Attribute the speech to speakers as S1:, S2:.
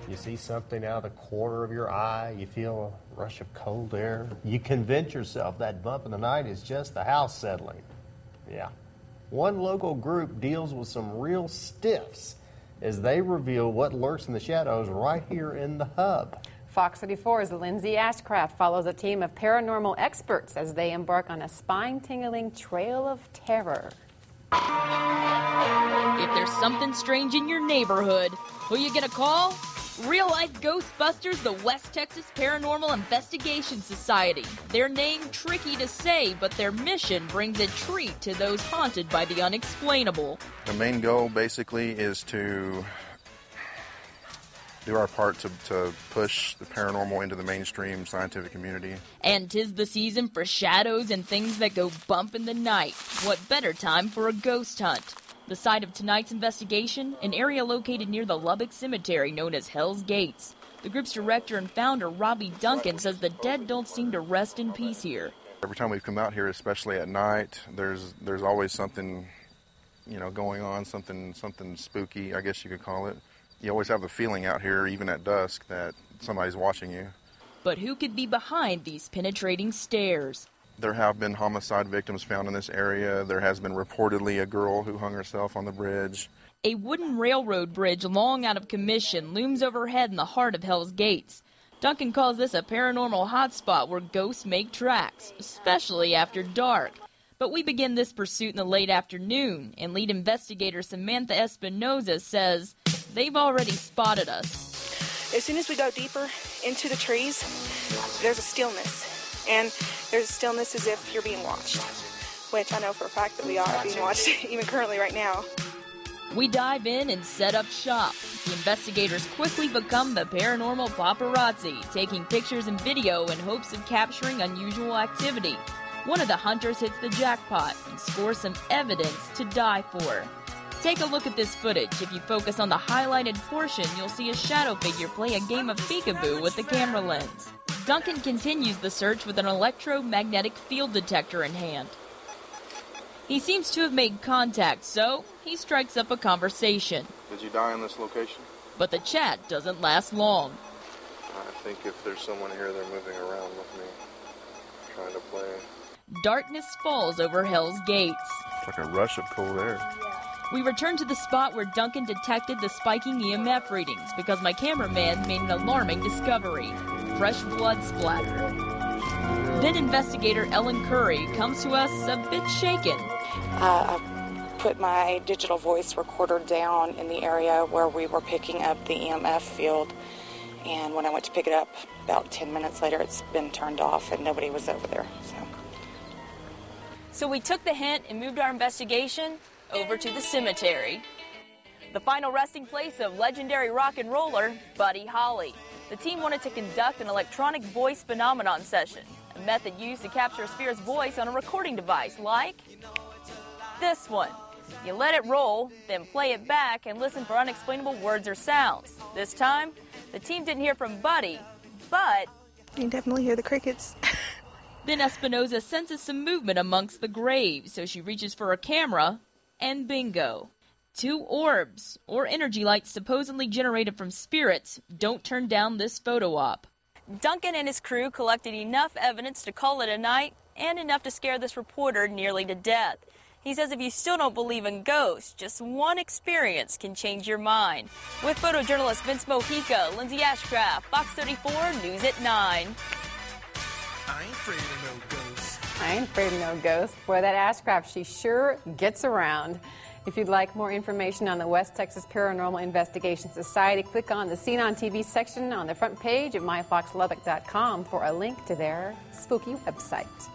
S1: You see something out of the corner of your eye, you feel a rush of cold air. You convince yourself that bump in the night is just the house settling. Yeah. One local group deals with some real stiffs as they reveal what lurks in the shadows right here in the hub.
S2: Fox 34's Lindsay Ashcraft follows a team of paranormal experts as they embark on a spine-tingling trail of terror.
S3: If there's something strange in your neighborhood, who you gonna call? Real-life Ghostbusters, the West Texas Paranormal Investigation Society. Their name tricky to say, but their mission brings a treat to those haunted by the unexplainable.
S4: The main goal basically is to do our part to push the paranormal into the mainstream scientific community.
S3: And 'tis the season for shadows and things that go bump in the night. What better time for a ghost hunt? The site of tonight's investigation, an area located near the Lubbock Cemetery known as Hell's Gates. The group's director and founder, Robby Duncan, says the dead don't seem to rest in peace here.
S4: Every time we've come out here, especially at night, there's always something, going on, something spooky, I guess you could call it. You always have the feeling out here, even at dusk, that somebody's watching you.
S3: But who could be behind these penetrating stares?
S4: There have been homicide victims found in this area. There has been reportedly a girl who hung herself on the bridge.
S3: A wooden railroad bridge long out of commission looms overhead in the heart of Hell's Gates. Duncan calls this a paranormal hotspot where ghosts make tracks, especially after dark. But we begin this pursuit in the late afternoon, and lead investigator Samantha Espinoza says they've already spotted us.
S5: As soon as we go deeper into the trees, there's a stillness. And there's a stillness as if you're being watched, which I know for a fact that we are being watched even currently right now.
S3: We dive in and set up shop. The investigators quickly become the paranormal paparazzi, taking pictures and video in hopes of capturing unusual activity. One of the hunters hits the jackpot and scores some evidence to die for. Take a look at this footage. If you focus on the highlighted portion, you'll see a shadow figure play a game of peekaboo with the camera lens. Duncan continues the search with an electromagnetic field detector in hand. He seems to have made contact, so he strikes up a conversation.
S4: Did you die in this location?
S3: But the chat doesn't last long.
S4: I think if there's someone here, they're moving around with me, trying to play.
S3: Darkness falls over Hell's Gates.
S4: It's like a rush of cold air.
S3: We return to the spot where Duncan detected the spiking EMF readings because my cameraman made an alarming discovery. Fresh blood splatter. Then investigator Ellen Curry comes to us a bit shaken.
S5: I put my digital voice recorder down in the area where we were picking up the EMF field, and when I went to pick it up about 10 minutes later, it's been turned off and nobody was over there.
S3: So we took the hint and moved our investigation over to the cemetery, the final resting place of legendary rock and roller Buddy Holly. The team wanted to conduct an electronic voice phenomenon session, a method used to capture a spirit's voice on a recording device like this one. You let it roll, then play it back and listen for unexplainable words or sounds. This time, the team didn't hear from Buddy, but
S5: you can definitely hear the crickets.
S3: Then Espinoza senses some movement amongst the graves, so she reaches for a camera, and bingo. 2 orbs, or energy lights supposedly generated from spirits, don't turn down this photo op. Duncan and his crew collected enough evidence to call it a night, and enough to scare this reporter nearly to death. He says if you still don't believe in ghosts, just one experience can change your mind. With photojournalist Vince Mojica, Lindsay Ashcraft, Fox 34, News at 9.
S6: I ain't afraid of no ghosts.
S2: I ain't afraid of no ghosts. Boy, that Ashcraft, she sure gets around. If you'd like more information on the West Texas Paranormal Investigation Society, click on the Seen on TV section on the front page of myfoxlubbock.com for a link to their spooky website.